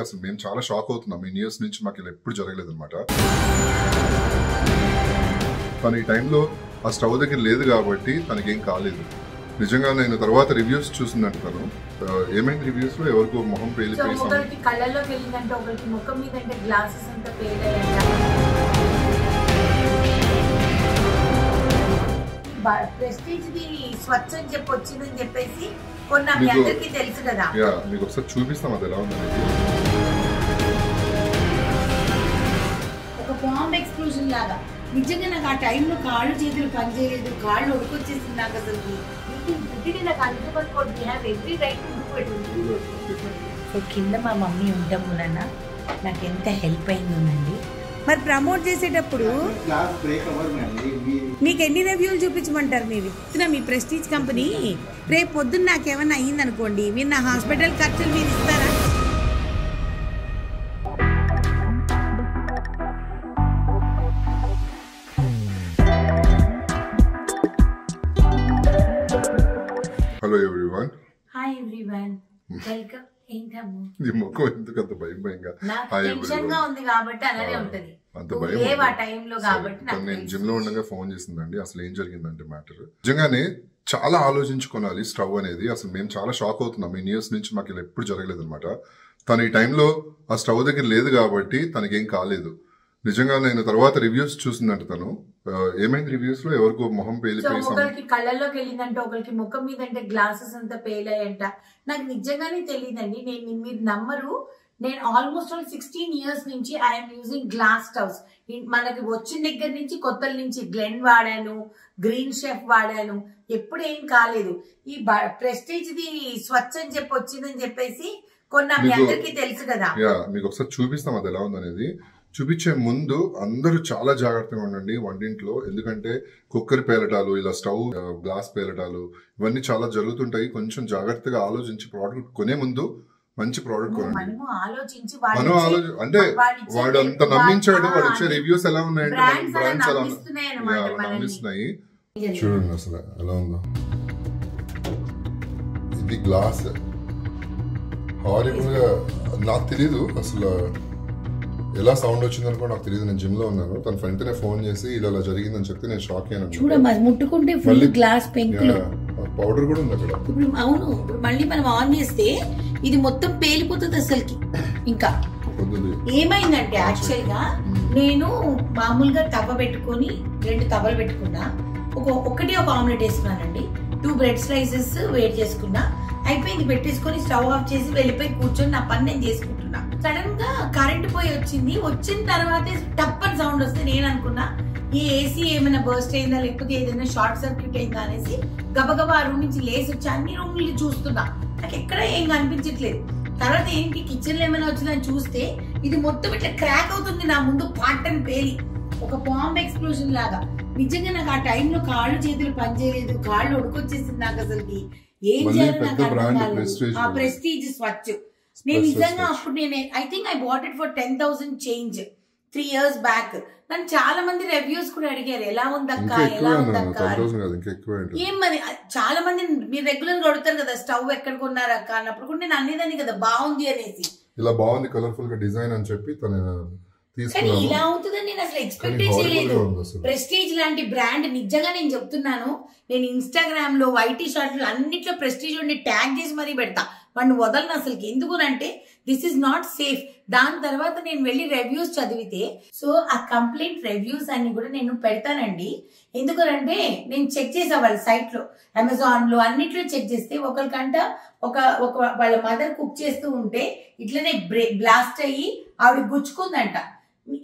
అసలు మేము చాలా షాక్ అవుతున్నాం. ఈ న్యూస్ నుంచి మాకు ఇలా ఎప్పుడు జరగలేదు అనమాట. తను ఈ టైంలో ఆ స్టవ్ దగ్గర లేదు కాబట్టి తనకేం కాలేదు. నిజంగా నేను తర్వాత రివ్యూస్ చూసిందంట. తను ఏమైంది రివ్యూస్ లో ఎవరికో మొహం పేలిపోయి కళ్ళల్లోకి వెళ్ళిందంటే ఒకరికి ముఖం మీద అంటే గ్లాసెస్ అంతా పేలాయంట. ప్రెస్టీజ్ ది స్వచ్ఛ అని చెప్పి వచ్చిందని చెప్పేసి కొన్ని మీ అందరికీ తెలుసు కదా. మీకు ఒకసారి చూపిస్తాం అది ఎలా ఉందనేది. ఒక బాంబ్ ఎక్స్ప్లోజన్ లాగా నిజంగా నాకు ఆ టైంలో కాళ్ళు చేతులు పనిచేయలేదు, కాళ్ళు ఉడుకొచ్చేసింది నాకు అసలు. సో కింద మా మమ్మీ ఉండడం వలన నాకు ఎంత హెల్ప్ అయిందోనండి. మరి ప్రమోట్ చేసేటప్పుడు మీకు ఎన్ని రివ్యూలు చూపించమంటారు మీరు? మీ ప్రెస్టీజ్ కంపెనీ రేపు పొద్దున్న నాకేమన్నా అయ్యిందనుకోండి, మీరు నా హాస్పిటల్ ఖర్చులు మీరు ఇస్తారా? Hello everyone. Hi everyone, welcome. ఏంటమ్మా నీ ముఖం ఎందుకు అంత భయం భయంగా? టెన్షన్ గా ఉంది కాబట్టి అలానే ఉంటది. అంత భయం నేను జిమ్ లో ఉండగా ఫోన్ చేసిందండి. అసలు ఏం జరిగిందంటే మ్యాటర్ నిజంగానే చాలా ఆలోచించుకోవాలి. స్టవ్ అనేది అసలు మేము చాలా షాక్ అవుతున్నాం. ఈ న్యూస్ నుంచి మాకు ఇలా ఎప్పుడు జరగలేదు అనమాట. తను ఈ టైంలో ఆ స్టవ్ దగ్గర లేదు కాబట్టి తనకేం కాలేదు. నిజంగా నేను తర్వాత రివ్యూస్ చూసిందంట. తను ఏమైంది రివ్యూస్ లో ఎవరికో మొహం పేలిపోయి ఒకరికి కళ్ళల్లోకి వెళ్ళిందంటే ఒకరికి ముఖం మీద అంటే గ్లాసెస్ అంతా పేలాయంట. నాకు నిజంగానే తెలియదండి. మీరు నమ్మరు, నేను ఆల్మోస్ట్ 16 years నుంచి ఐఎమ్ యూజింగ్ గ్లాస్ స్టవ్స్. మనకి వచ్చిన దగ్గర నుంచి కొత్తల నుంచి గ్లెన్ వాడాను, గ్రీన్ షెఫ్ వాడాను, ఎప్పుడు ఏం కాలేదు. ఈ ప్రెస్టీజ్ ది స్వచ్ఛ అని చెప్పి వచ్చిందని చెప్పేసి కొన్ని మీ అందరికీ తెలుసు కదా. మీకు ఒకసారి చూపిస్తాం అది ఎలా ఉందనేది. చూపించే ముందు అందరూ చాలా జాగ్రత్తగా ఉండండి వంటింట్లో. ఎందుకంటే కుక్కర్ పేలటాలు, ఇలా స్టవ్ గ్లాస్ పేలటాలు ఇవన్నీ చాలా జరుగుతుంటాయి. కొంచెం జాగ్రత్తగా ఆలోచించి ప్రోడక్ట్ కొనే ముందు మంచి ప్రోడక్ట్ కొనండి. మనం అంటే వాడు అంత నమ్మించాడు. వాడు వచ్చే రివ్యూస్ ఎలా ఉన్నాయంటే బ్రాండ్స్ అలా నమ్మిస్తున్నాయి. చూడండి అసలు ఎలా ఉందో. ఇది గ్లాస్ హారిబుల్ గా. నాకు తెలీదు అసలు ఎలా సౌండ్ వచ్చింది అనుకో, నాకు తెలియదు. నేను జిమ్ లో ఉన్నాను. తన వెంటనే ఫోన్ చేసి ఇలా జరిగిందని చెప్తే నేను షాక్ అయ్యాను. ముట్టుకుంటే ఫుల్ గ్లాస్ పెంకులు, పౌడర్ కూడా ఉంది అక్కడ. ఇప్పుడు అవును, ఇప్పుడు మళ్ళీ మనం ఆన్ చేస్తే ఇది మొత్తం పేలిపోతుంది అసలుకి. ఇంకా ఏమైందంటే యాక్చువల్ గా నేను మామూలుగా తవ్వ పెట్టుకొని 2 తవ్వలు పెట్టుకున్నా. ఒక ఆమ్లెట్ వేసుకున్నానండి. 2 బ్రెడ్ స్లైసెస్ వేడి చేసుకున్నా. అయిపోయింది, పెట్టేసుకొని స్టవ్ ఆఫ్ చేసి వెళ్ళిపోయి కూర్చొని నా పని నేను చేసుకుంటున్నా. సడన్ గా కరెంట్ పోయి వచ్చింది. వచ్చిన తర్వాతే టప్పని సౌండ్ వస్తే నేను అనుకున్నా ఈ ఏసీ ఏమైనా బర్స్ట్ అయిందా లేకపోతే ఏదైనా షార్ట్ సర్క్యూట్ అయిందా అనేసి గబగబా ఆ రూమ్ నుంచి లేసి వచ్చి అన్ని రూమ్లు చూస్తున్నా. నాకు ఎక్కడ ఏం కనిపించట్లేదు. తర్వాత ఏంటి కిచెన్ లో ఏమైనా వచ్చిందని చూస్తే ఇది మొత్తం ఇట్లా క్రాక్ అవుతుంది నా ముందు, పాటని పేలి ఒక బాంబ్ ఎక్స్ప్లోజన్ లాగా. నిజంగా నాకు ఆ టైంలో కాళ్ళు చేతులు పనిచేయలేదు, కాళ్ళు ఉడుకొచ్చేసింది నాకు అసలుకి. ఏం చేయాలి నాకు అర్థం కాలేదు. ఆ ప్రెస్టీజ్ స్వచ్ఛ నేను నిజంగా అప్పుడు I think I bought it for 10,000 change 3 years back. నన్ను చాలా మంది రివ్యూస్ కూడా అడిగారు ఎలా ఉందక్క, ఎలా ఉందక్క. ఏం మరి చాలా మంది మీరు రెగ్యులర్ గా అడుగుతారు కదా స్టవ్ ఎక్కడ కొన్నారక్క అన్నప్పుడు కూడా నేను అనేదాన్ని కదా బాగుంది అనేసి. ఇలా బాగుంది కలర్ఫుల్ గా డిజైన్ అని చెప్పి కానీ ఇలా అవుతుందని నేను అసలు ఎక్స్పెక్ట్ చేయలేదు. ప్రెస్టీజ్ లాంటి బ్రాండ్ నిజంగా నేను చెప్తున్నాను. నేను ఇన్స్టాగ్రామ్ లో వైటీ షార్ట్లు అన్నిట్లో ప్రెస్టీజ్ ఉండి ట్యాగ్ చేసి మరీ పెడతా. వాడిని వదలను అసలుకి. ఎందుకునంటే దిస్ ఇస్ నాట్ సేఫ్. దాని తర్వాత నేను వెళ్ళి రివ్యూస్ చదివితే సో ఆ కంప్లైంట్ రివ్యూస్ అన్ని కూడా నేను పెడతానండి. ఎందుకంటే నేను చెక్ చేసా వాళ్ళ సైట్ లో, అమెజాన్ లో అన్నిట్లో చెక్ చేస్తే ఒకరికంట ఒక వాళ్ళ మదర్ కుక్ చేస్తూ ఉంటే ఇట్లనే బ్లాస్ట్ అయ్యి ఆవిడ గుచ్చుకుందంట.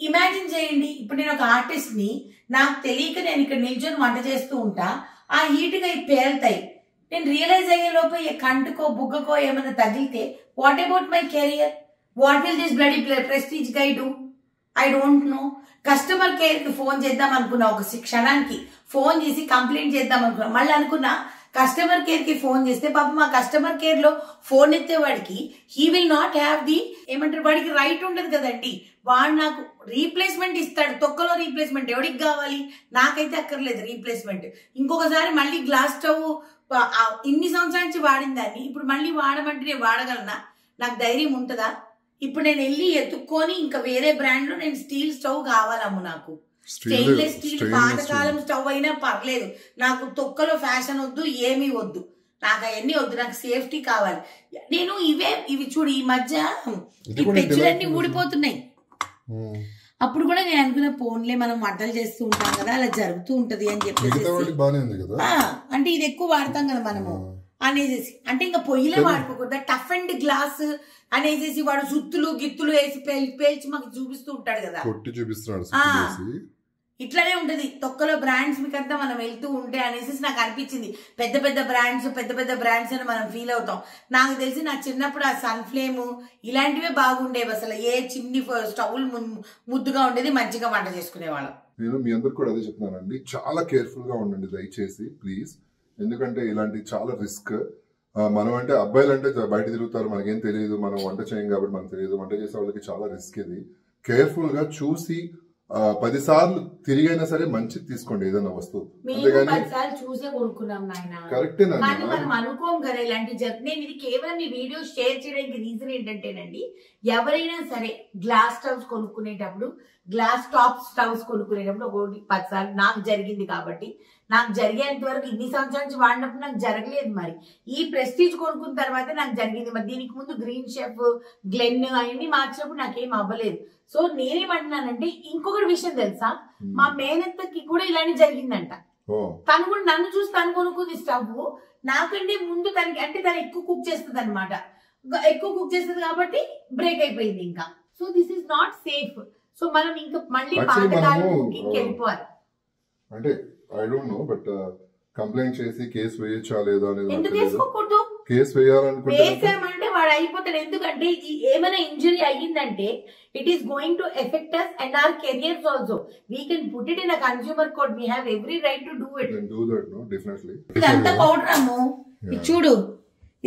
ఇమాజిన్ చేయండి, ఇప్పుడు నేను ఒక ఆర్టిస్ట్ ని, నాకు తెలియక నేను ఇక్కడ నిల్చొని వంట చేస్తూ ఉంటా, ఆ హీట్ గా పేలుతాయి. నేను రియలైజ్ అయ్యే లోపు కంటుకో బుగ్గకో ఏమైనా తగిలితే what about my career? What will this bloody prestige guy do? I don't know. Customer care కి ఫోన్ చేద్దాం అనుకున్నా, ఒక క్షణానికి ఫోన్ చేసి కంప్లైంట్ చేద్దాం అనుకున్నా. మళ్ళీ అనుకున్నా కస్టమర్ కేర్ కి ఫోన్ చేస్తే పాపం మా కస్టమర్ కేర్ లో ఫోన్ ఎత్తే వాడికి he will not have the ఏమంటారు, వాడికి రైట్ ఉండదు కదండి. వాడు నాకు రీప్లేస్మెంట్ ఇస్తాడు, తొక్కలో రీప్లేస్మెంట్ ఎవరికి కావాలి? నాకైతే అక్కర్లేదు రీప్లేస్మెంట్. ఇంకొకసారి మళ్ళీ గ్లాస్ స్టవ్ ఇన్ని సంవత్సరాల నుంచి వాడిన దాన్ని ఇప్పుడు మళ్ళీ వాడమంటే నేను వాడగలనా? నాకు ధైర్యం ఉంటుందా? ఇప్పుడు నేను వెళ్ళి ఎత్తుక్కొని ఇంకా వేరే బ్రాండ్ లో నేను స్టీల్ స్టవ్ కావాలమ్ము. నాకు స్టెయిన్లెస్ స్టీల్ పాతకాలం స్టవ్ అయినా పర్లేదు, నాకు తొక్కలో ఫ్యాషన్ వద్దు, ఏమీ వద్దు, నాకు అవన్నీ వద్దు, నాకు సేఫ్టీ కావాలి. నేను ఇవి చూడు, ఈ మధ్య ఈ పెచ్చులన్నీ ఊడిపోతున్నాయి. అప్పుడు కూడా నేను అనుకున్న ఫోన్లే మనం వంటలు చేస్తూ ఉంటాం కదా, అలా జరుగుతూ ఉంటది అని చెప్పేసి, అంటే ఇది ఎక్కువ వాడతాం కదా మనము అనేసి, అంటే ఇంకా పొయ్యిలే వాడుకోకూడదు. టఫ్ అండ్ గ్లాస్ అనేసి వాడు సుత్తులు గిత్తులు వేసి పేల్చి మాకు చూపిస్తూ ఉంటాడు కదా, ఇట్లానే ఉంటది తొక్కలో బ్రాండ్స్ మీకంతా మనం వెళ్తూ ఉంటే అనేసి నాకు అనిపించింది. పెద్ద పెద్ద బ్రాండ్స్ అని మనం ఫీల్ అవుతాం. నాకు తెలిసి నా చిన్నప్పుడు ఆ సన్ఫ్లేమ్ ఇలాంటివే బాగుండేవి. అసలు ఏ చిన్ని స్టవ్లు ముద్దుగా ఉండేది, మంచిగా వంట చేసుకునేవాళ్ళం. నేను మీ అందరికి కూడా అదే చెప్తున్నానండి, చాలా కేర్ఫుల్ గా ఉండండి దయచేసి ప్లీజ్. ఎందుకంటే ఇలాంటి చాలా రిస్క్. మనం అంటే అబ్బాయిలు అంటే బయట తిరుగుతారు, మనకేం తెలియదు, మనం వంట చేయం కాబట్టి మనకు తెలియదు. వంట చేసే వాళ్ళకి చాలా రిస్క్ ఇది. కేర్ఫుల్ గా చూసి 10 సార్లు తిరిగైనా సరే మంచిది తీసుకోండి ఏదైనా వస్తువు. చూసే కొనుక్కున్నాం నాయన, కరెక్టే. మనం అనుకోం కదా ఇలాంటి నేను ఇది కేవలం ఈ వీడియో షేర్ చేయడానికి రీజన్ ఏంటంటేనండి, ఎవరైనా సరే గ్లాస్ స్టవ్స్ కొనుక్కునేటప్పుడు, గ్లాస్ టాప్ స్టవ్స్ కొనుక్కునేటప్పుడు ఒకటి 10 సార్లు నాకు జరిగింది కాబట్టి, నాకు జరిగేంత వరకు ఇన్ని సంవత్సరాల నుంచి వాడినప్పుడు నాకు జరగలేదు. మరి ఈ ప్రెస్టీజ్ కొనుక్కున్న తర్వాత నాకు జరిగింది. మరి దీనికి ముందు గ్రీన్ షెఫ్, గ్లెన్ అవన్నీ మార్చినప్పుడు నాకేం అవ్వలేదు. సో నేనేమంటున్నానంటే, ఇంకొకటి విషయం తెలుసా, మా మేనత్తకి కూడా ఇలానే జరిగిందంట. తను కూడా నన్ను చూసి తను కొనుక్కుంది స్టవ్. నాకంటే ముందు తనకి, అంటే తను ఎక్కువ కుక్ చేస్తుంది అనమాట, ఎక్కువ కుక్ చేస్తుంది కాబట్టి బ్రేక్ అయిపోయింది ఇంకా. So this is not safe. So మనం ఇంకా మళ్ళీ పాతకాలం కుకింగ్ వెళ్ళిపోవాలి. అంటే I don't know, but complaint చేసి కేసు వేయచ్చా లేదా అనేది ఎందుకు వేసుకోకూడదు? కేసు వేసామంటే వాడు అయిపోతాడు. ఎందుకంటే ఏమైనా ఇంజరీ అయ్యిందంటే it is going to effect us and our careers also. We can put it in a consumer court. We have every right to do it. Do that, no? Definitely. ఇదంతా powder అమ్ము, చూడు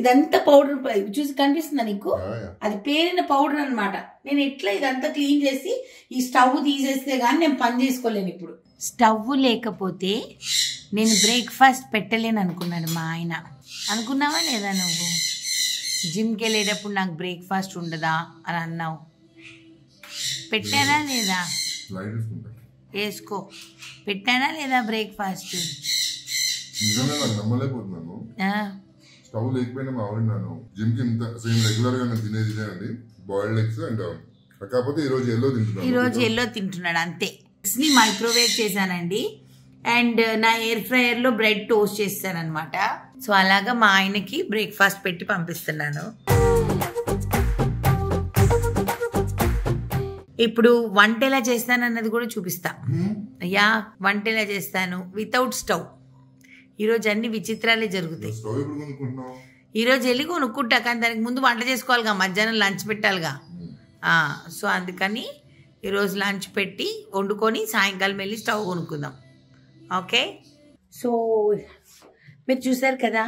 ఇదంతా powder చూసి కనిపిస్తుందా నీకు? అది పేరిన powder అనమాట. నేను ఎట్లా ఇదంతా క్లీన్ చేసి ఈ స్టవ్ తీసేస్తే గానీ నేను పని చేసుకోలేను. ఇప్పుడు స్టవ్ లేకపోతే నేను బ్రేక్ఫాస్ట్ పెట్టలేను అనుకున్నాడు మా ఆయన. అనుకున్నావా లేదా నువ్వు? జిమ్కి వెళ్ళేటప్పుడు నాకు బ్రేక్ఫాస్ట్ ఉండదా అని అన్నావు. పెట్టానా లేదా? వేసుకో. పెట్టానా లేదా బ్రేక్ఫాస్ట్? స్టవ్ లేకపోయినా మా ఆవిడ నన్ను జిమ్ కి సేమ్ రెగ్యులర్ గా తినేది అండి, బాయిల్డ్ ఎగ్స్ అండ్ కాకపోతే ఈ రోజు ఎల్లో తింటున్నాడు అంతే. ని మైక్రోవేవ్ చేశానండి అండ్ నా ఎయిర్ ఫ్రైయర్ లో బ్రెడ్ టోస్ట్ చేస్తాను అనమాట. సో అలాగా మా ఆయనకి బ్రేక్ఫాస్ట్ పెట్టి పంపిస్తున్నాను. ఇప్పుడు వంట ఎలా చేస్తాను అన్నది కూడా చూపిస్తా. అయ్యా వంట ఎలా చేస్తాను వితౌట్ స్టవ్. ఈరోజు అన్ని విచిత్రాలే జరుగుతాయి. ఈరోజు వెళ్ళి కొనుక్కుంటా, కానీ దానికి ముందు వంట చేసుకోవాలిగా, మధ్యాహ్నం లంచ్ పెట్టాలిగా. సో అందుకని ఈరోజు లంచ్ పెట్టి వండుకొని సాయంకాలం వెళ్ళి స్టవ్ కొనుక్కుందాం. ఓకే. సో మీరు చూసారు కదా,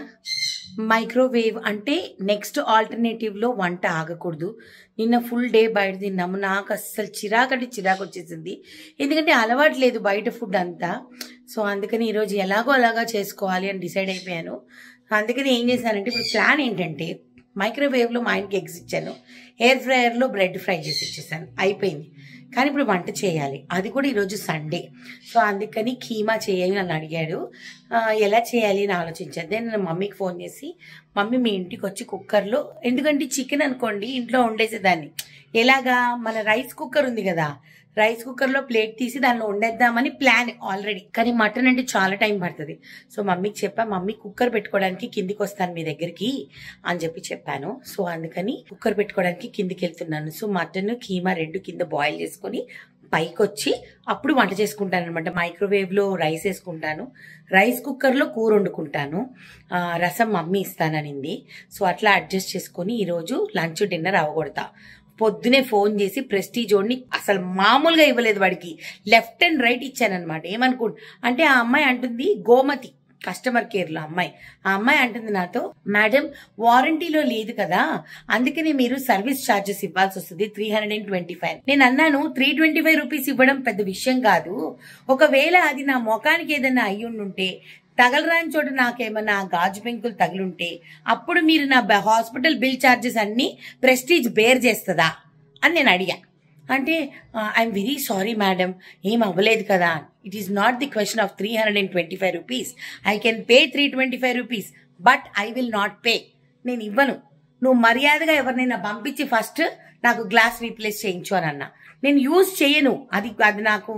మైక్రోవేవ్ అంటే నెక్స్ట్ ఆల్టర్నేటివ్లో వంట ఆగకూడదు. నిన్న ఫుల్ డే బయట తిన్నాము, నాకు అస్సలు చిరాకు వచ్చేసింది. ఎందుకంటే అలవాటు లేదు బయట ఫుడ్ అంతా. సో అందుకని ఈరోజు ఎలాగో అలాగా చేసుకోవాలి అని డిసైడ్ అయిపోయాను. అందుకని ఏం చేశానంటే, ఇప్పుడు ప్లాన్ ఏంటంటే మైక్రోవేవ్లో మా ఆయనకి ఎగ్స్ ఇచ్చాను, ఎయిర్ ఫ్రైయర్లో బ్రెడ్ ఫ్రై చేసి ఇచ్చేసాను, అయిపోయింది. కానీ ఇప్పుడు వంట చేయాలి, అది కూడా ఈరోజు సండే. సో అందుకని కీమా చేయాలి అని అడిగాడు. ఎలా చేయాలి అని ఆలోచించాను. నేను మమ్మీకి ఫోన్ చేసి, మమ్మీ మీ ఇంటికి వచ్చి కుక్కర్లో, ఎందుకంటే చికెన్ అనుకోండి ఇంట్లో వండేసేదాన్ని, ఎలాగా మన రైస్ కుక్కర్ ఉంది కదా, రైస్ కుక్కర్లో ప్లేట్ తీసి దానిలో వండేద్దామని ప్లాన్ ఆల్రెడీ. కానీ మటన్ అంటే చాలా టైం పడుతుంది. సో మమ్మీకి చెప్పా, మమ్మీ కుక్కర్ పెట్టుకోవడానికి కిందికి వస్తాను మీ దగ్గరికి అని చెప్పాను. సో అందుకని కుక్కర్ పెట్టుకోవడానికి కిందికి వెళ్తున్నాను. సో మటన్ కీమా 2 కింద బాయిల్ చేసుకొని పైకి వచ్చి అప్పుడు వంట చేసుకుంటాను అనమాట. మైక్రోవేవ్లో రైస్ వేసుకుంటాను, రైస్ కుక్కర్లో కూర వండుకుంటాను, రసం మమ్మీ ఇస్తాననింది. సో అట్లా అడ్జస్ట్ చేసుకొని ఈరోజు లంచ్ డిన్నర్ అవ్వకూడతా. పొద్దునే ఫోన్ చేసి ప్రెస్టీజ్ ఓడిని అసలు మామూలుగా ఇవ్వలేదు, వాడికి లెఫ్ట్ అండ్ రైట్ ఇచ్చానమాట. అంటే ఆ అమ్మాయి అంటుంది, గోమతి కస్టమర్ కేర్లో అమ్మాయి, ఆ అమ్మాయి అంటుంది నాతో, మేడం వారంటీలో లేదు కదా, అందుకని మీరు సర్వీస్ ఛార్జెస్ ఇవ్వాల్సి వస్తుంది 325. నేను అన్నాను 325 రూపీస్ ఇవ్వడం పెద్ద విషయం కాదు, ఒకవేళ అది నా మొఖానికి ఏదైనా అయ్యుండుంటే తగలరాని చోట నాకేమన్నా గాజు పెంకులు తగిలుంటే అప్పుడు మీరు నా హాస్పిటల్ బిల్ ఛార్జెస్ అన్ని ప్రెస్టీజ్ బేర్ చేస్తుందా అని నేను అడిగా. అంటే ఐఎమ్ వెరీ సారీ మేడం, ఏం అవ్వలేదు కదా. It is not the question of 325 rupees. I can pay 325 rupees, but I will not pay. నేను ఇవ్వను. నువ్వు మర్యాదగా ఎవరినైనా పంపించి ఫస్ట్ నాకు గ్లాస్ రీప్లేస్ చేయించు అని అన్నా. నేను యూజ్ చేయను, అది నాకు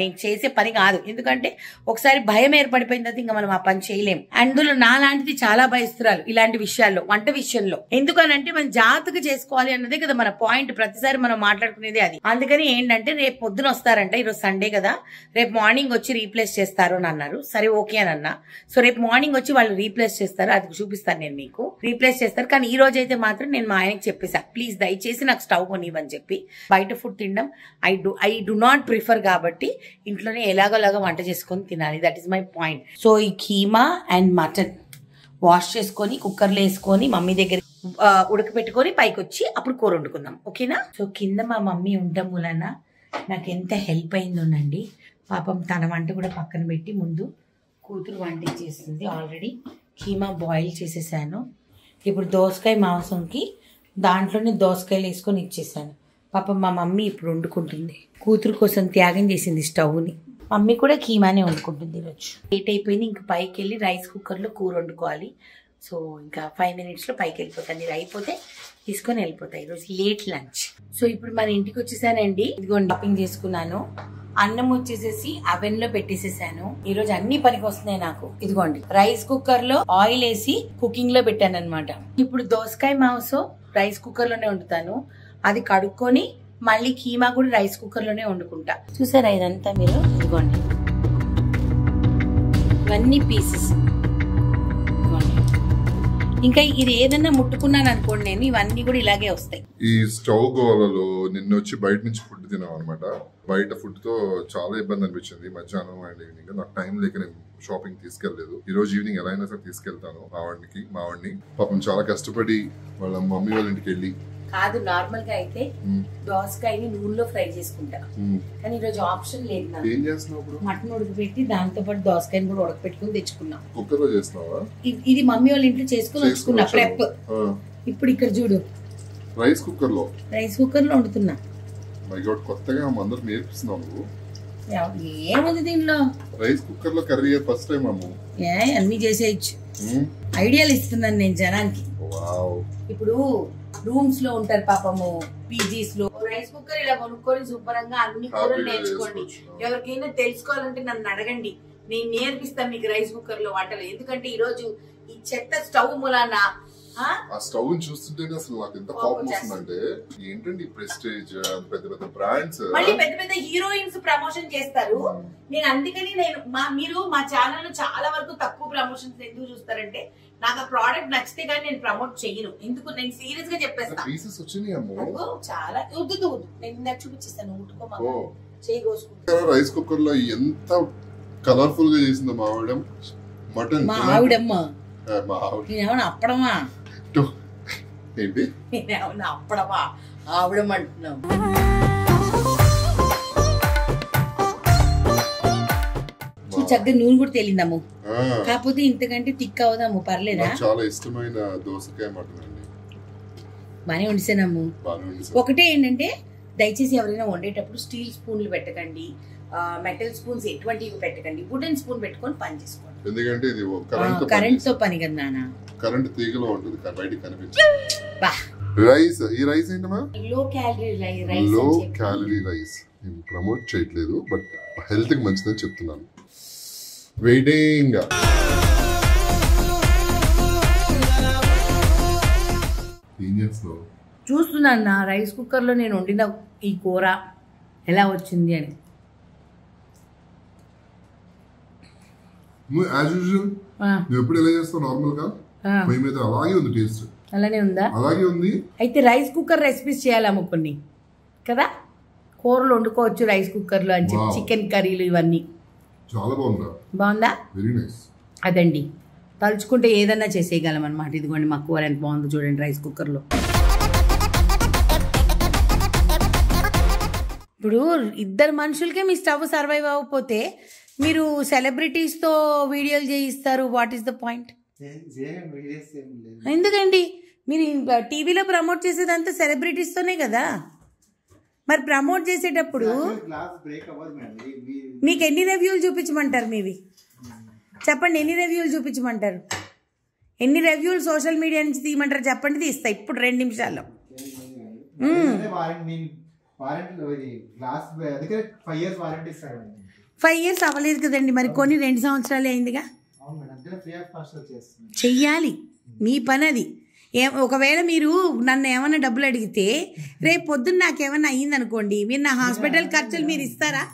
నేను చేసే పని కాదు. ఎందుకంటే ఒకసారి భయం ఏర్పడిపోయిన తర్వాత ఇంకా మనం ఆ పని చేయలేము. అందులో నా లాంటిది చాలా భయస్తురాలు ఇలాంటి విషయాల్లో, వంట విషయంలో. ఎందుకనంటే మనం జాగ్రత్తగా చేసుకోవాలి అన్నదే కదా మన పాయింట్. ప్రతిసారి మనం మాట్లాడుకునేది అది. అందుకని ఏంటంటే రేపు పొద్దున వస్తారంట, ఈరోజు సండే కదా, రేపు మార్నింగ్ వచ్చి రీప్లేస్ చేస్తారు అని అన్నారు. సరే ఓకే అని అన్నా. సో రేపు మార్నింగ్ వచ్చి వాళ్ళు రీప్లేస్ చేస్తారు, అది చూపిస్తాను నేను మీకు. రీప్లేస్ చేస్తారు. కానీ ఈ రోజు అయితే మాత్రం నేను మా ఆయనకి చెప్పేసా, ప్లీజ్ దయచేసి నాకు స్టవ్ కొనివ్వని చెప్పి. బయట ఫుడ్ తినడం ఐ డు నాట్ ప్రిఫర్, కాబట్టి ఇంట్లోనే ఎలాగోలాగా వంట చేసుకొని తినాలి. That is my point. So ఈ కీమా అండ్ మటన్ వాష్ చేసుకొని కుక్కర్లో వేసుకొని మమ్మీ దగ్గర ఉడకపెట్టుకొని పైకి వచ్చి అప్పుడు కూర వండుకుందాం, ఓకేనా? సో కింద మా మమ్మీ ఉండడం వలన నాకు ఎంత హెల్ప్ అయిందోనండి. పాపం తన వంట కూడా పక్కన పెట్టి ముందు కూతురు వంట చేస్తుంది. ఆల్రెడీ కీమా బాయిల్ చేసేసాను. ఇప్పుడు దోసకాయ మాంసంకి దాంట్లోనే దోసకాయలు వేసుకొని ఇచ్చేసాను. పాపం మా మమ్మీ ఇప్పుడు వండుకుంటుంది. కూతురు కోసం త్యాగం చేసింది స్టవ్ని. మమ్మీ కూడా కీమానే వండుకుంటుంది ఈరోజు. లేట్ అయిపోయింది, ఇంక పైకి వెళ్ళి రైస్ కుక్కర్లో కూర వండుకోవాలి. సో ఇంకా 5 minutesలో పైకి వెళ్ళిపోతాను. ఇది అయిపోతే తీసుకొని వెళ్ళిపోతాయి. ఈరోజు లేట్ లంచ్. సో ఇప్పుడు మన ఇంటికి వచ్చేసానండి. ఇదిగోండి షాపింగ్ చేసుకున్నాను. అన్నం వచ్చేసేసి అవెన్ లో పెట్టేసేసాను. ఈ రోజు అన్ని పనికి వస్తున్నాయి నాకు. ఇదిగోండి రైస్ కుక్కర్ లో ఆయిల్ వేసి కుకింగ్ లో పెట్టాను అనమాట. ఇప్పుడు దోసకాయ మాంసం రైస్ కుక్కర్ లోనే వండుతాను. అది కడుక్కొని మళ్ళీ కీమా కూడా రైస్ కుక్కర్ లోనే వండుకుంటా. చూసారా ఇదంతా మీరు? ఇదిగోండి ఇవన్నీ పీసెస్. ఇంకా ఇది ఏదన్నా ముట్టుకున్నాను అనుకోండి నేను, ఇవన్నీ కూడా ఇలాగే వస్తాయి. ఈ స్టవ్ గోలలో నిన్న వచ్చి బయట నుంచి ఫుడ్ తినాం అనమాట. బయట ఫుడ్ తో చాలా ఇబ్బంది అనిపించింది మధ్యాహ్నం అండ్ ఈవినింగ్. నాకు టైం లేక నేను షాపింగ్ తీసుకెళ్లేదు. ఈ రోజు ఈవినింగ్ ఎలా అయినా సరే తీసుకెళ్తాను మావాడిని. పాపం చాలా కష్టపడి వాళ్ళ మమ్మీ వాళ్ళ ఇంటికి వెళ్ళి. కాదు, నార్మల్ గా అయితే దోసకాయని నూనెలో ఫ్రై చేసుకుంటా, కానీ ఈ రోజు ఆప్షన్ లేదు నాకు. ఏం చేస్తున్నావు? మటన్ ఉడకపెట్టి దాంతో పాటు దోసకాయని కూడా ఉడకపెట్టుకుని తెచ్చుకున్నాం. కుక్కర్ లో చేస్తున్నావా? ఇది మమ్మీ వాళ్ళ ఇంట్లో చేసుకుని వచ్చుకున్నా ప్రెప్. ఇప్పుడు ఇక్కడ చూడు, రైస్ కుక్కర్ లో వండుతున్నా. కొత్తగా అందరు నేర్పిస్తున్నావు నువ్వు. ఏముంది దీనిలో? రైస్ కుక్కర్ లో కర్రీ ఫస్ట్ టైం అమ్ము. అన్ని చేసేయచ్చు. ఐడియాలు ఇస్తున్నాను నేను జనానికి. ఇప్పుడు రూమ్స్ లో ఉంటారు పాపము, పీజీస్ లో. రైస్ కుక్కర్ ఇలా కొనుక్కొని శుభ్రంగా అన్ని కూరలు నేర్చుకోండి. ఎవరికైనా తెలుసుకోవాలంటే నన్ను అడగండి, నేను నేర్పిస్తాను మీకు రైస్ కుక్కర్ లో వంటలు. ఎందుకంటే ఈ రోజు ఈ చెత్త స్టవ్ మూలాన ఆ స్టవ్ చూస్తుంటేనే అసలు నాకు ఎంత కోపం వస్తుందంటే, ఏంటండి ప్రెస్టేజ్ పెద్ద పెద్ద బ్రాండ్స్, మళ్ళీ పెద్ద పెద్ద హీరోయిన్స్ ప్రమోషన్ చేస్తారు. నేను అందుకని మీరు మా ఛానల్ లో చాలా వరకు తక్కువ ప్రమోషన్స్ ఎందుకు చూస్తారంటే, నాకు ఆ ప్రోడక్ట్ నచ్చితే కానీ నేను ప్రమోట్ చెయ్యను. ఎందుకు, నేను సీరియస్ గా చెప్పేస్తాను. చాలా వద్దు, నేను ఇందాక చూపించేస్తాను. ముట్టుకోమా చేయి కోసుకుంటా. రైస్ కుక్కర్ లో ఎంత కలర్ఫుల్ గా చేసిందో మా ఆవిడ. మటన్ మా ఆవిడమ్మ, నేనేమన్నా అప్పడమా? ఏంటి నేనేమన్నా అప్పడమా ఆవిడమంటున్నావు? చక్కగా నూనె కూడా తెలియదాము, కాకపోతే ఇంతకంటే టిక్ అవుదాము. పర్లేదా? చాలా ఇష్టమైన దోసకాయ మటన్ అండి. బానే వండిసానమ్ము. ఒకటే ఏంటంటే, దయచేసి ఎవరైనా వండేటప్పుడు స్టీల్ స్పూన్లు పెట్టకండి, మెటల్ స్పూన్స్ ఎటువంటివి పెట్టకండి. వుడెన్ స్పూన్ పెట్టుకొని పని చేసుకోండి. ఎందుకంటే ఇది కరెంట్ తో పని కదా నాన్న. కరెంట్ తీగలో ఉంటుంది, బయటికి కనిపించదు. రైస్, ఈ రైస్ ఏంటమ్మా? Low calorie rice. నేను ప్రమోట్ చేయట్లేదు, బట్ హెల్త్ కి మంచిదని చెప్తున్నాను. వెయిటింగ్. ఏం చేస్తున్నావు? చూస్తున్నా రైస్ కుక్కర్ లో నేను వండిన ఈ కూర ఎలా వచ్చింది అని. నువ్వు ఎప్పుడు ఎలా చేస్తావు? నార్మల్ గా మేమైతే అలాగే ఉంది టేస్ట్. అలానే ఉందా? అలాగే ఉంది. అయితే రైస్ కుక్కర్ రెసిపీస్ చేయాలమ్మ కొన్ని కదా, కూరలు వండుకోవచ్చు రైస్ కుక్కర్ లో అని చెప్పి. చికెన్ కర్రీలు ఇవన్నీ చాలా బాగుందా? Very nice. అదండి, తలుచుకుంటే ఏదన్నా చేసేయగలం అనమాట. ఇదిగోండి మా కూర ఎంత బాగుందో చూడండి రైస్ కుక్కర్ లో. ఇప్పుడు 2 మనుషులకే మీ స్టవ్ సర్వైవ్ అవ్వకపోతే మీరు సెలబ్రిటీస్ తో వీడియోలు చేయిస్తారు, వాట్ ఈస్ ద పాయింట్? ఎందుకండి మీరు టీవీలో ప్రమోట్ చేసేదంతా సెలబ్రిటీస్ తోనే కదా, మరి ప్రమోట్ చేసేటప్పుడు మీకు ఎన్ని రివ్యూలు చూపించమంటారు? మీవి చెప్పండి, ఎన్ని రివ్యూలు చూపించమంటారు? ఎన్ని రివ్యూలు సోషల్ మీడియా నుంచి తీయమంటారు చెప్పండి, తీస్తా ఇప్పుడు 2 నిమిషాల్లో. 5 years అవ్వలేదు కదండి, మరి కొన్ని 2 సంవత్సరాలు అయిందిగా. చెయ్యాలి, మీ పని అది. ఒకవేళ మీరు నన్ను ఏమన్నా డబ్బులు అడిగితే రేపు పొద్దున్న నాకేమన్నా అయ్యిందనుకోండి, మీరు నా హాస్పిటల్ ఖర్చులు మీరు ఇస్తారా?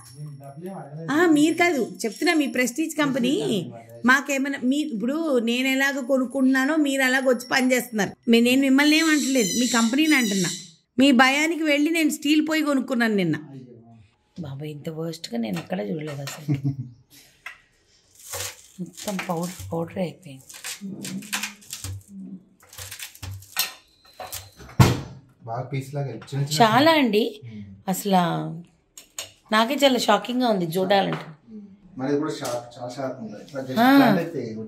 మీరు కాదు చెప్తున్నా, మీ ప్రెస్టీజ్ కంపెనీ మాకేమైనా ఇప్పుడు నేను ఎలాగ కొనుక్కుంటున్నానో మీరు అలాగ వచ్చి పని చేస్తున్నారు. నేను మిమ్మల్ని ఏమంటలేదు, మీ కంపెనీని అంటున్నా. మీ భయానికి వెళ్ళి నేను స్టీల్ పోయి కొనుక్కున్నాను నిన్న. బాబా ఇంత వర్స్ట్గా నేను ఎక్కడ చూడలేదు అసలు. మొత్తం పౌడర్ అయిపోయింది. చాలా అండి, అసలు నాకే చాలా షాకింగ్గా ఉంది చూడాలంటే.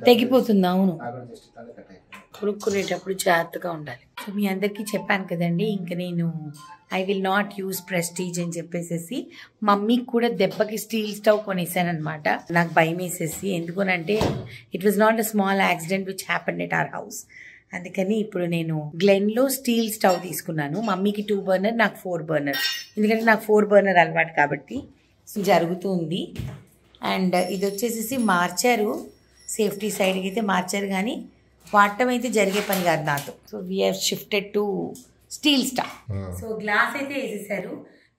తెగిపోతుంది. అవును, కొనుక్కునేటప్పుడు జాగ్రత్తగా ఉండాలి. సో మీ అందరికీ చెప్పాను కదండి, ఇంకా నేను I will not use prestige అని చెప్పేసేసి మమ్మీకి కూడా దెబ్బకి స్టీల్ స్టవ్ కొనేసాను అనమాట. నాకు భయం వేసేసి, ఎందుకనంటే it was not a small accident which happened at our house. అందుకని ఇప్పుడు నేను గ్లెన్లో స్టీల్ స్టవ్ తీసుకున్నాను. మమ్మీకి 2 బర్నర్, నాకు 4 బర్నర్. ఎందుకంటే నాకు 4 బర్నర్ అలవాటు కాబట్టి జరుగుతుంది. అండ్ ఇది వచ్చేసేసి మార్చారు, సేఫ్టీ సైడ్కి అయితే మార్చారు, కానీ వాడటం అయితే జరిగే పని కాదు నాతో. So we have shifted to steal stove. So glass అయితే వేసేసారు.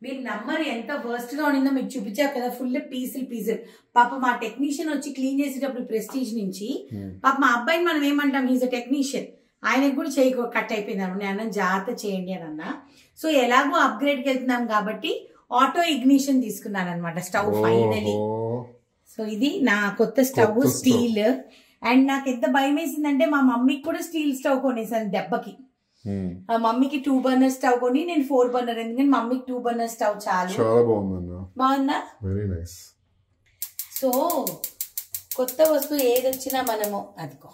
మీరు నమ్మరు ఎంత వర్స్ట్ గా ఉండిందో. మీకు చూపించారు కదా, ఫుల్ పీసులు. పాప మా టెక్నీషియన్ వచ్చి క్లీన్ చేసేటప్పుడు ప్రెస్టీజ్ నుంచి, పాప మా అబ్బాయిని మనం ఏమంటాం, హీజ్ అ టెక్నీషియన్, ఆయనకు కూడా చేయి కట్ అయిపోయింది అన్న. నేను అన్న జాగ్రత్త చేయండి అని అన్నా. సో ఎలాగో అప్గ్రేడ్కి వెళ్తున్నాం కాబట్టి ఆటో ఇగ్నిషన్ తీసుకున్నాను అనమాట స్టవ్ ఫైనలీ. సో ఇది నా కొత్త స్టవ్, స్టీల్. అండ్ నాకు ఎంత భయం వేసిందంటే మా మమ్మీకి కూడా స్టీల్ స్టవ్ కొనేసాను దెబ్బకి. మమ్మీకి 2 బర్నర్ స్టవ్ కొని నేను 4 బర్నర్, ఎందుకంటే మమ్మీకి 2 బర్నర్ స్టవ్ చాలు. బాగుందా? సో కొత్త వస్తువు ఏది వచ్చినా మనము అదిగో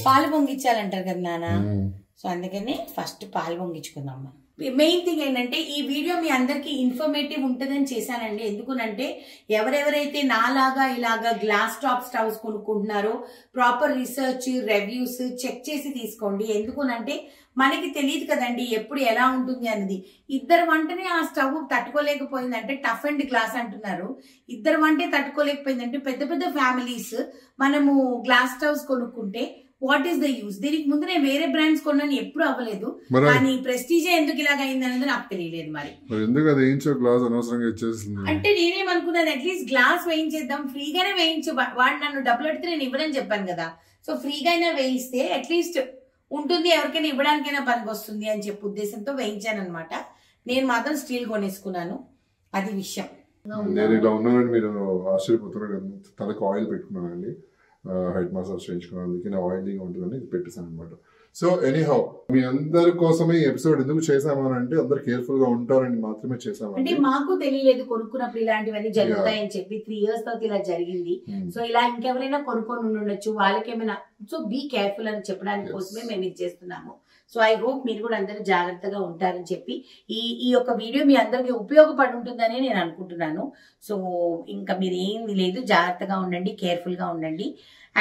పాలు పొంగిచ్చాలంటారు కదా నాన్న. సో అందుకని ఫస్ట్ పాలు పొంగించుకుందాం మనం. మెయిన్ థింగ్ ఏంటంటే ఈ వీడియో మీ అందరికి ఇన్ఫర్మేటివ్ ఉంటుందని చేశానండి. ఎందుకునంటే ఎవరెవరైతే నాలాగా ఇలాగా గ్లాస్ టాప్ స్టవ్స్ కొనుక్కుంటున్నారో ప్రాపర్ రీసెర్చ్, రివ్యూస్ చెక్ చేసి తీసుకోండి. ఎందుకునంటే మనకి తెలియదు కదండి ఎప్పుడు ఎలా ఉంటుంది అనేది. 2 వంటనే ఆ స్టవ్ తట్టుకోలేకపోయిందంటే టఫ్ అండ్ గ్లాస్ అంటున్నారు. 2 వంటే తట్టుకోలేకపోయిందంటే పెద్ద పెద్ద ఫ్యామిలీస్ మనము గ్లాస్ స్టవ్స్ కొనుక్కుంటే వాట్ ఈస్ ద యూస్? దీనికి ముందు నేను వేరే బ్రాండ్స్ కొన్నాను, ఎప్పుడు అవ్వలేదు. కానీ ప్రెస్టీజ్ ఎందుకు ఇలాగ అయింది అనేది నాకు తెలియలేదు. మరి అంటే నేనేమనుకున్నాను, అట్లీస్ట్ గ్లాస్ వేయించేద్దాం, ఫ్రీగానే వేయించు. వాడు నన్ను డబ్బులు అడిగితే నేను ఇవ్వడని చెప్పాను కదా. సో ఫ్రీగా అయినా వేయిస్తే అట్లీస్ట్ ఉంటుంది, ఎవరికైనా ఇవ్వడానికైనా పనికి వస్తుంది అని చెప్పి ఉద్దేశంతో వేయించాను అనమాట. నేను మాత్రం స్టీల్ కొనేసుకున్నాను, అది విషయం. నేను ఇలా ఉన్నానండి, మీరు ఆశ్చర్యపోతున్నారు. తలకు ఆయిల్ పెట్టుకున్నానండి, హెడ్ మసాజ్ చేయించుకున్నాను, అందుకే నా ఆయిలింగ్ ఉంటుందని ఇది పెట్టేసాను అనమాట. సో ఎనీహౌ మీ అందరి కోసమే ఈ ఎపిసోడ్ ఎందుకు చేసామని అంటే అందరు కేర్ఫుల్ గా ఉంటారని మాత్రమే చేసాము. అంటే మాకు తెలియలేదు కొనుక్కున్నప్పుడు ఇలాంటివన్నీ జరుగుతాయని చెప్పి. 3 years తర్వాత ఇలా జరిగింది. సో ఇలా ఇంకెవరైనా కొనుక్కొని ఉండొచ్చు, వాళ్ళకేమైనా. సో బీ కేర్ఫుల్ అని చెప్పడానికి కోసమే మేము ఇది చేస్తున్నాము. సో ఐ హోప్ మీరు కూడా అందరూ జాగ్రత్తగా ఉంటారని చెప్పి ఈ యొక్క వీడియో మీ అందరికి ఉపయోగపడి ఉంటుందని నేను అనుకుంటున్నాను. సో ఇంకా మీరు ఏమీ లేదు, జాగ్రత్తగా ఉండండి, కేర్ఫుల్ గా ఉండండి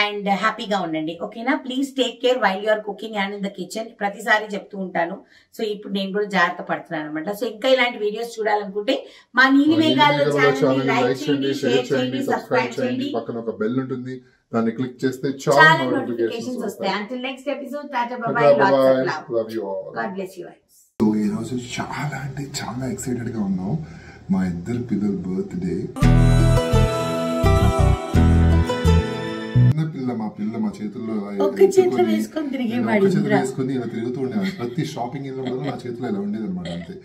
అండ్ హ్యాపీగా ఉండండి. ఓకేనా? Please take care while you're cooking and in the kitchen. ప్రతిసారి చెప్తూ ఉంటాను. సో ఇప్పుడు నేను కూడా జాగ్రత్త పడుతున్నాను అనమాట. సో ఇంకా ఇలాంటి వీడియోస్ చూడాలనుకుంటే మా నీలి మేఘాల్లో ఛానల్ లైక్ చేయండి, షేర్ చేయండి, సబ్స్క్రైబ్ చేయండి. పక్కన ఒక బెల్ ఉంటుంది, దాన్ని క్లిక్ చేస్తే చాలా నోటిఫికేషన్స్ వస్తాయి. Until next episode, tata bye by, lots of love, love you all, God bless you all. So ఈ రోజు చాలా అంటే చాలా ఎక్సైటెడ్ గా ఉన్నాం. మా ఇద్దరు పిల్లల బర్త్డే. మా పిల్ల మా చేతుల్లో వేసుకుని ఇలా తిరుగుతూ ఉండేవాడు. ప్రతి షాపింగ్ నా చేతిలో ఇలా ఉండేది అనమాట. అంతే.